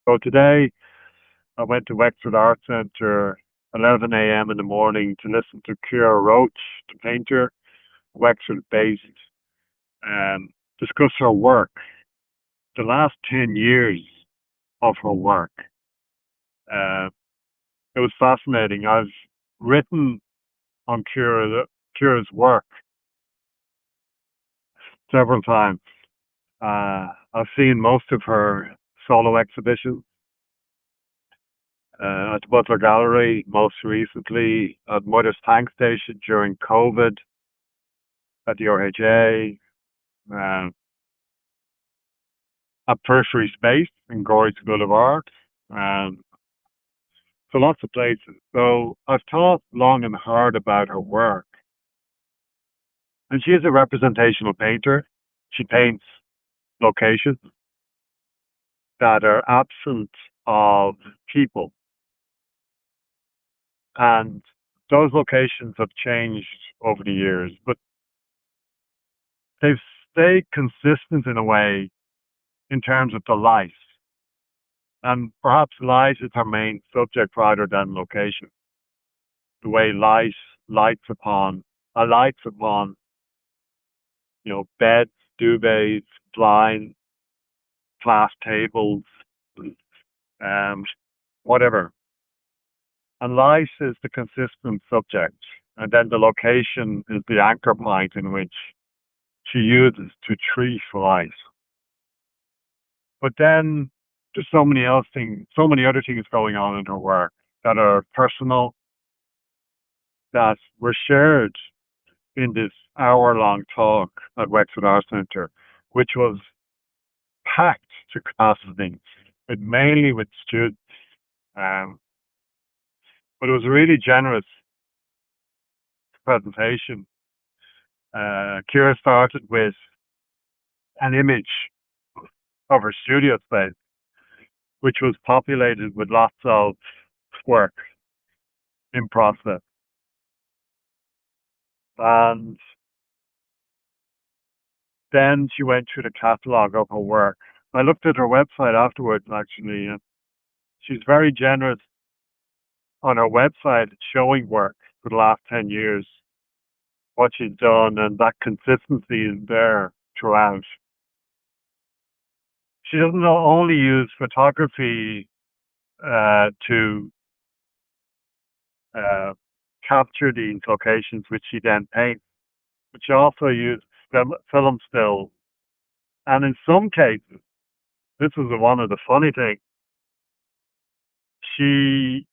So today I went to Wexford Art Centre 11 a.m. in the morning to listen to Ciara Roach, the painter, Wexford based, and discuss her work, the last 10 years of her work. Uh, it was fascinating. I've written on Ciara's work several times. I've seen most of her solo exhibitions at the Butler Gallery, most recently at Mother's Tank Station during COVID, at the RHA, uh, at Tertiary Space in Gorey School of Art, and so lots of places. So I've thought long and hard about her work, and she is a representational painter. She paints locations that are absent of people, and those locations have changed over the years, but they've stayed consistent in a way in terms of the light. And perhaps light is her main subject rather than location. The way light lights upon, beds, duvets, blinds, glass tables, um, whatever. And light is the consistent subject. And then the location is the anchor point in which she uses to treat light. But then there's so many other things going on in her work that are personal, that were shared in this hour-long talk at Wexford Art Centre, which was packed to capacity, but mainly with students. Um, but it was a really generous presentation. Ciara started with an image of her studio space, which was populated with lots of work in process. And then she went through the catalogue of her work. I looked at her website afterwards, actually, and she's very generous on her website showing work for the last 10 years, what she's done, and that consistency is there throughout. She doesn't only use photography to uh, capture these locations, which she then paints, but she also uses film stills. And in some cases, this was one of the funny things, she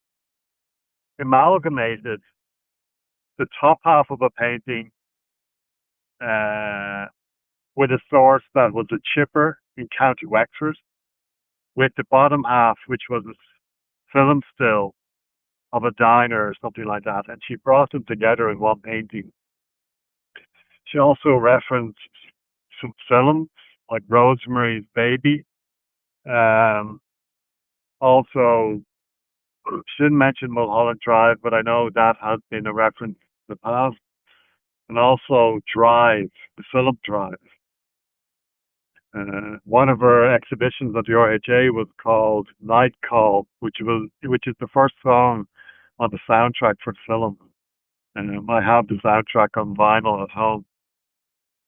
amalgamated the top half of a painting uh, with a source that was a chipper in County Wexford, with the bottom half, which was a film still of a diner or something like that, and she brought them together in one painting. She also referenced some films like Rosemary's Baby. Um, Also, she didn't mention Mulholland Drive, but I know that has been a reference in the past. And also Drive, the film Drive. One of her exhibitions at the RHA was called Night Call, which is the first song on the soundtrack for the film. I have the soundtrack on vinyl at home,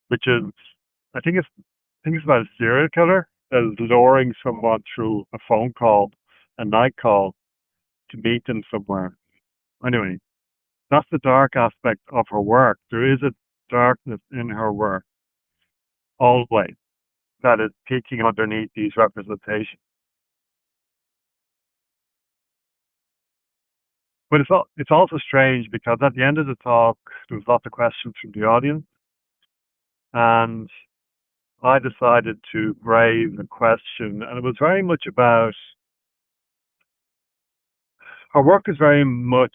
which is I think it's about a serial killer that is luring someone through a phone call, a night call, to meet them somewhere. Anyway, that's the dark aspect of her work. There is a darkness in her work always that is peeking underneath these representations. But it's also strange because at the end of the talk, there was lots of questions from the audience, and I decided to raise a question, and it was very much about her work is very much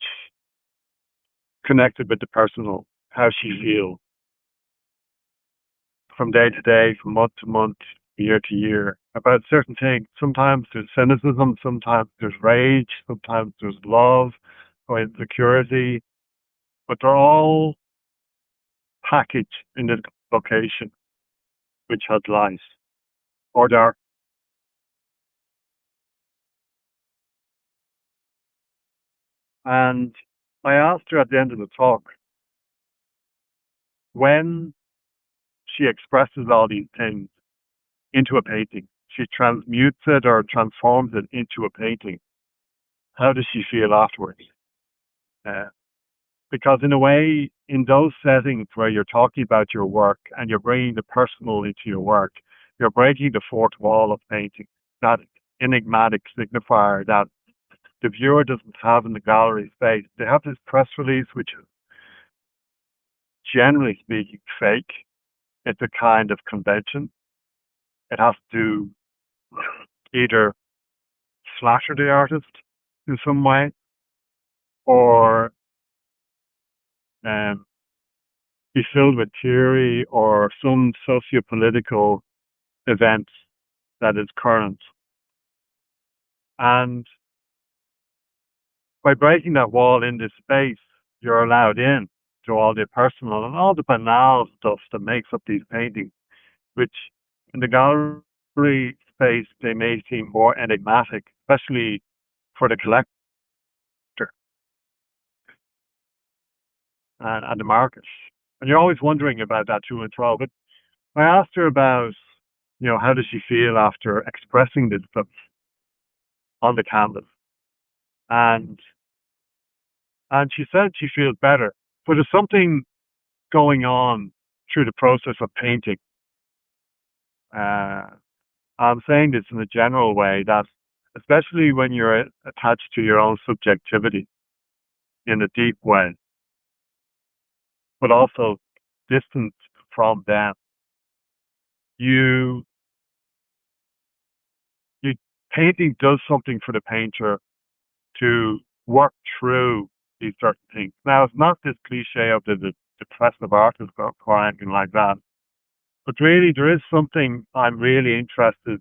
connected with the personal, how she feels from day to day, from month to month, year to year about certain things. Sometimes there's cynicism, sometimes there's rage, sometimes there's love or insecurity, but they're all packaged in this location which has light or dark. And I asked her at the end of the talk, when she expresses all these things into a painting, she transmutes it or transforms it into a painting. How does she feel afterwards? Uh, because in a way, in those settings where you're talking about your work and you're bringing the personal into your work, you're breaking the fourth wall of painting, that enigmatic signifier that the viewer doesn't have in the gallery space. They have this press release, which is generally speaking fake. It's a kind of convention. It has to either flatter the artist in some way or um, be filled with theory or some socio-political event that is current. And by breaking that wall in this space, you're allowed in to all the personal and all the banal stuff that makes up these paintings, which in the gallery space they may seem more enigmatic, especially for the collector and the market. And you're always wondering about that to and fro. But I asked her about, how does she feel after expressing this stuff on the canvas, and and she said she feels better. But there's something going on through the process of painting. Uh, I'm saying this in a general way that, especially when you're attached to your own subjectivity in a deep way, but also distant from them, you you painting does something for the painter to work through these certain things. Now, it's not this cliche of the depressive artist or anything like that, but really there is something I'm really interested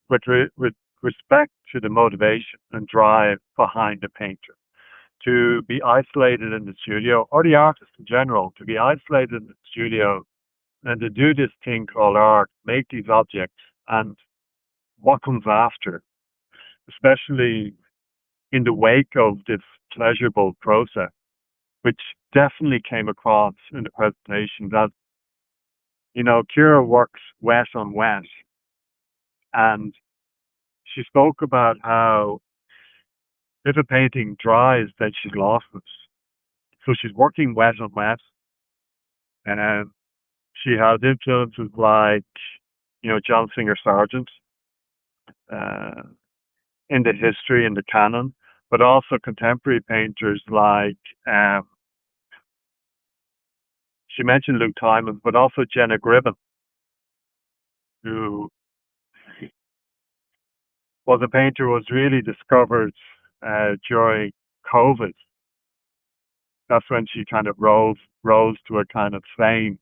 with respect to the motivation and drive behind the painter to be isolated in the studio, or the artist in general, to be isolated in the studio and to do this thing called art, make these objects, and what comes after, especially in the wake of this pleasurable process, which definitely came across in the presentation that, Kira works wet on wet. And she spoke about how if a painting dries, then she's lost it. So she's working wet on wet. And she has influences like, John Singer Sargent uh, in the history, in the canon, but also contemporary painters like, she mentioned Luke Timon, but also Jenna Gribben, who was a painter who was really discovered during COVID. That's when she kind of rose to a kind of fame.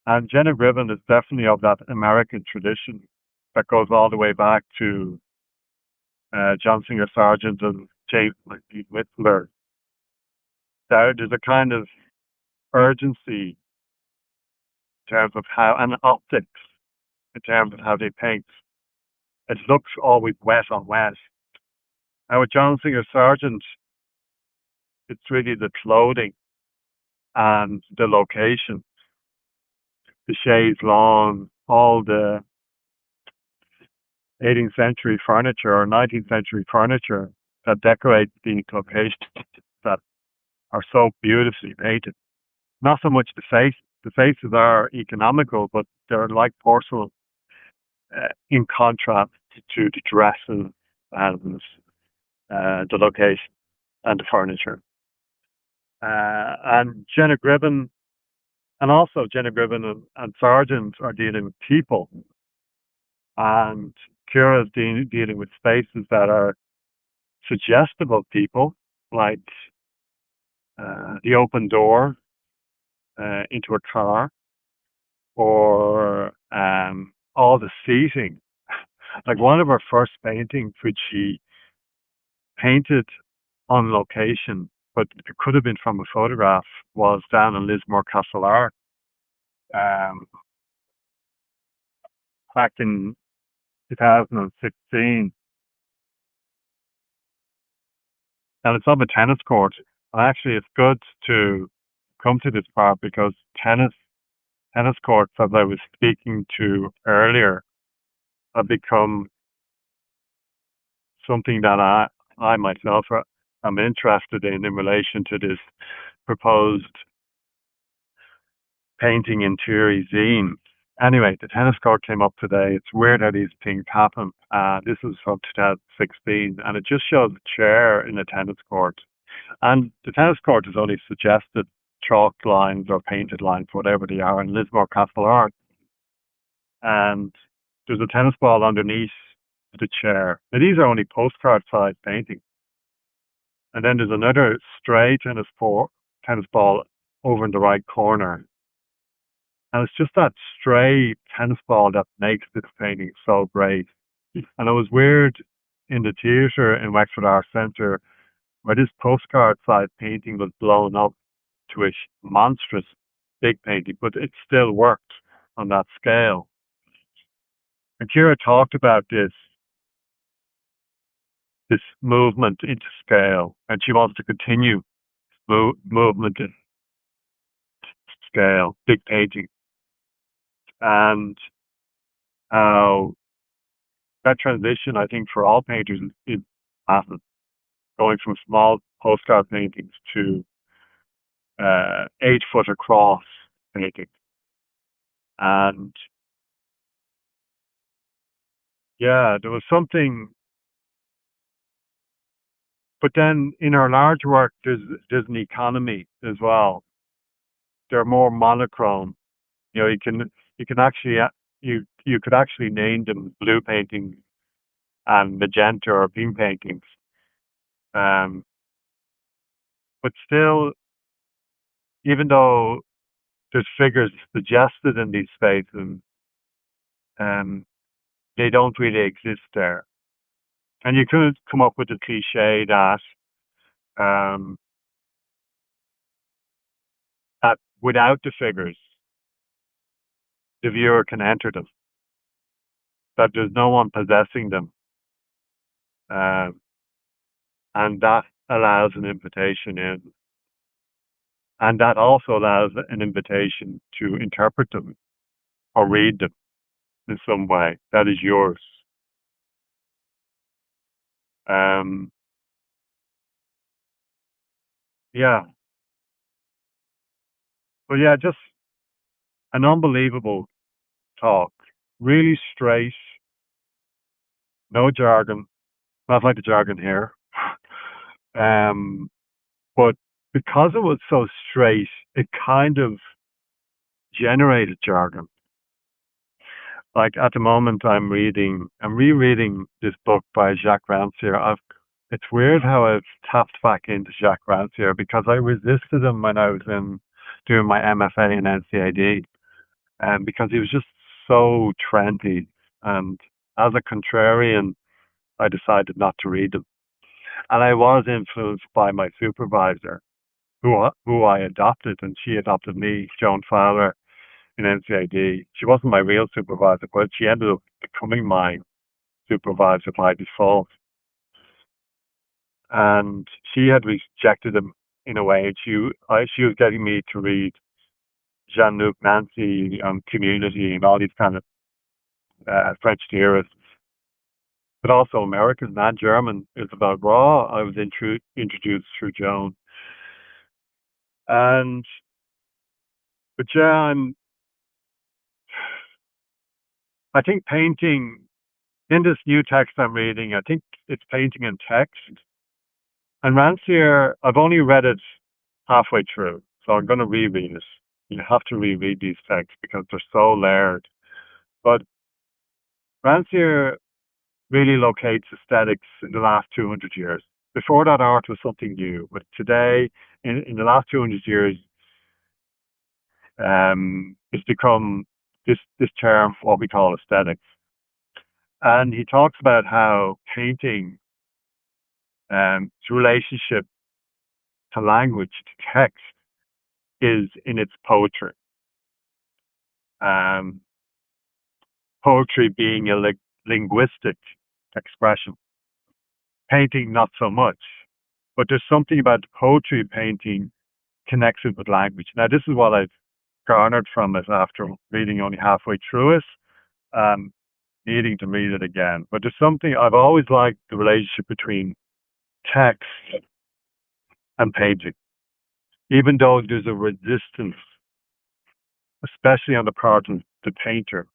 And Jenna Gribben is definitely of that American tradition that goes all the way back to John Singer Sargent and James Whistler. There's a kind of urgency in terms of how, and optics in terms of how they paint. It looks always wet on wet. And with John Singer Sargent, it's really the clothing and the location, the chaise lounge, all the 18th century furniture or 19th century furniture that decorate these locations that are so beautifully painted. Not so much the face. The faces are economical, but they're like porcelain in contrast to the dresses and the location and the furniture. And Jenna Gribben, and also Jenna Gribben and Sargent are dealing with people, and Kira is dealing with spaces that are suggestive of people, like the open door into a car, or all the seating. Like one of her first paintings, which she painted on location, but it could have been from a photograph, was down in Lismore Castle Art um, back in 2016. and it's on a tennis court. And actually, it's good to come to this part because tennis courts, as I was speaking to earlier, have become something that I myself am interested in relation to this proposed painting in Turi zine. Anyway, the tennis court came up today. It's weird how these things happen. This is from 2016, and it just shows a chair in a tennis court. And the tennis court is only suggested chalk lines or painted lines, whatever they are, in Lismore Castle Art. And there's a tennis ball underneath the chair. Now, these are only postcard sized paintings. And then there's another stray tennis ball over in the right corner. And it's just that stray tennis ball that makes this painting so great. And it was weird in the theatre in Wexford Arts Centre where this postcard sized painting was blown up to a monstrous big painting, but it still worked on that scale. And Kira talked about this movement into scale, and she wants to continue movement in scale, big painting, and how that transition, I think, for all painters is massive, going from small postcard paintings to 8 foot across painting. And yeah, there was something, but then in our large work, there's an economy as well. They're more monochrome. You know, you can actually you could actually name them blue paintings and magenta or pink paintings. Um, but still, even though there's figures suggested in these spaces, um, they don't really exist there. And you could come up with a cliche um, that without the figures, the viewer can enter them. That there's no one possessing them, um, and that allows an invitation in, and that also allows an invitation to interpret them or read them in some way. That is yours. Um, yeah, but yeah, just an unbelievable talk. Really straight, no jargon. Not like the jargon here. But because it was so straight, it kind of generated jargon. Like at the moment, I'm rereading this book by Jacques Rancière. It's weird how I've tapped back into Jacques Rancière because I resisted him when I was doing my MFA in NCAD, because he was just so trendy. And as a contrarian, I decided not to read them. And I was influenced by my supervisor, who I adopted, and she adopted me, Joan Fowler, in NCID. She wasn't my real supervisor, but she ended up becoming my supervisor by default. And she had rejected him in a way. She was getting me to read Jean-Luc Nancy on Community and all these kind of French theorists, but also American and German. It was about Raw. I was introduced through Joan. And but yeah, I think painting in this new text I'm reading, I think it's painting in text. And Rancière, I've only read it halfway through, so I'm going to reread it. You have to reread these texts because they're so layered. But Rancière really locates aesthetics in the last 200 years. Before that, art was something new, but today, in the last 200 years, it's become this term, what we call aesthetics. And he talks about how painting, its relationship to language, to text, is in its poetry. Um, Poetry being a linguistic expression, painting not so much. But there's something about the poetry of painting connects it with language. Now, this is what I've garnered from it after reading only halfway through it, and needing to read it again. But there's something I've always liked the relationship between text and painting, even though there's a resistance, especially on the part of the painter,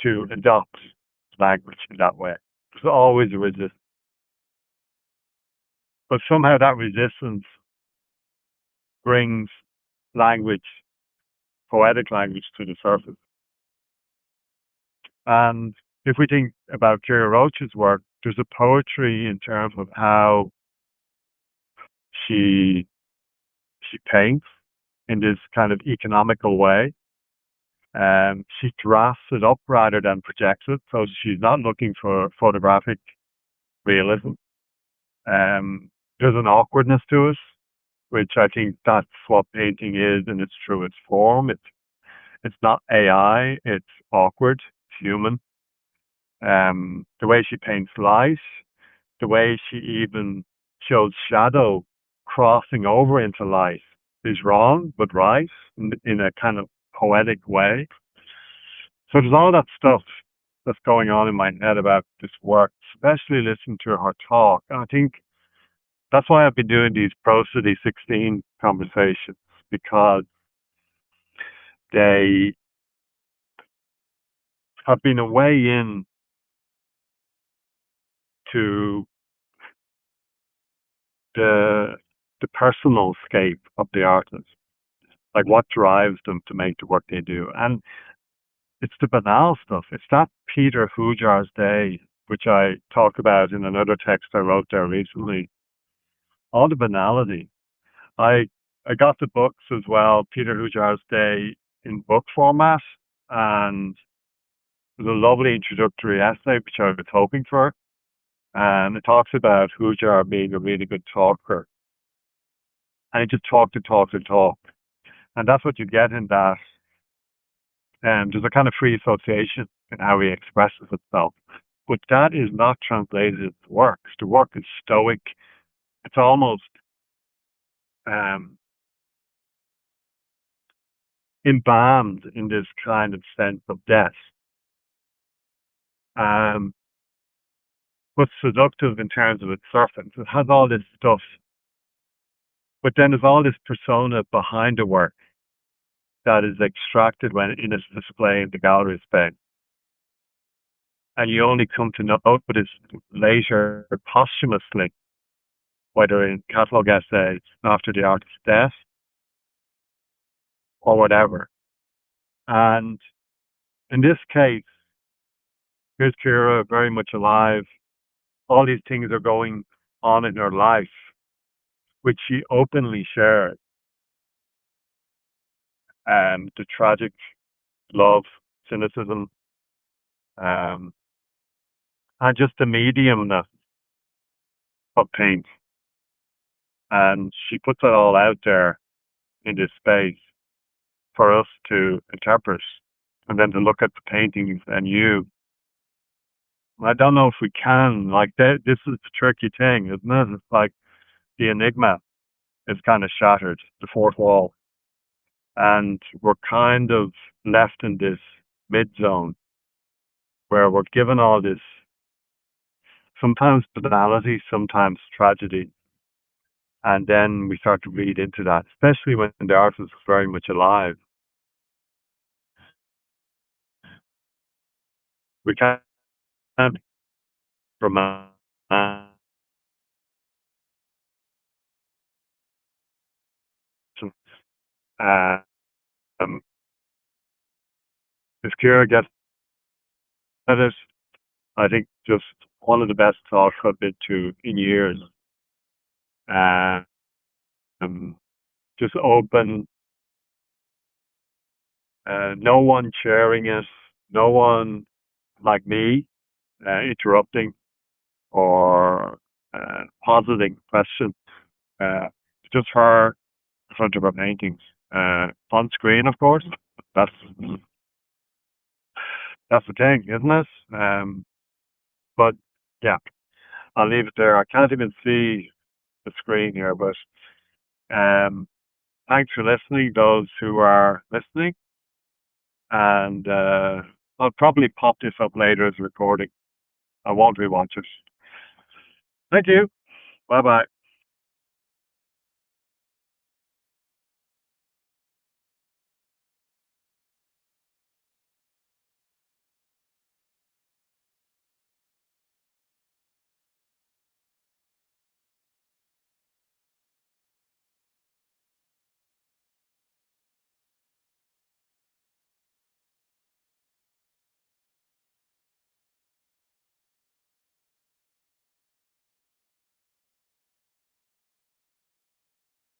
to adopt language in that way. There's always a resistance. But somehow that resistance brings language, poetic language, to the surface. And if we think about Kira Roach's work, there's a poetry in terms of how she she paints in this kind of economical way. She drafts it up rather than projects it, so she's not looking for photographic realism. There's an awkwardness to it, which I think that's what painting is in its truest form. It's not AI, it's awkward, it's human. The way she paints light, the way she even shows shadow crossing over into light is wrong, but right in a kind of poetic way. So there's all that stuff that's going on in my head about this work, especially listening to her talk. And I think that's why I've been doing these Prosody 16 conversations, because they have been a way in to the personal scape of the artist, like what drives them to make the work they do. And it's the banal stuff. It's that Peter Hujar's Day, which I talk about in another text I wrote there recently. All the banality. I I got the books as well, Peter Hujar's Day, in book format, and it was a lovely introductory essay which I was hoping for. And it talks about Hujar being a really good talker, and he just talked and talked and talked, and that's what you get in that. And there's a kind of free association in how he expresses himself. But that is not translated into work. The work is stoic. It's almost um, embalmed in this kind of sense of death. Um, but seductive in terms of its surface. It has all this stuff. But then there's all this persona behind the work that is extracted when in its display in the gallery space. And you only come to know this later posthumously, whether in catalogue essays after the artist's death or whatever. And in this case, here's Kira very much alive. All these things are going on in her life, which she openly shared. The tragic love, cynicism, um, and just the mediumness of paint. And she puts it all out there in this space for us to interpret, and then to look at the paintings and you. I don't know if we can. Like, this is the tricky thing, isn't it? It's like the enigma is kind of shattered, the fourth wall, and we're kind of left in this mid zone where we're given all this, sometimes banality, sometimes tragedy, and then we start to read into that, especially when the artist is very much alive. We can't romance. Uh, um, if Kira gets at it, I think just one of the best talks I've been to in years. Uh, um, just open, no one sharing it, no one like me interrupting or positing questions. Uh, just her in front of her paintings. On screen, of course. That's that's the thing, isn't it? But yeah, I'll leave it there. I can't even see the screen here, but um, thanks for listening, those who are listening, and I'll probably pop this up later as a recording. I won't rewatch it. Thank you. Bye bye.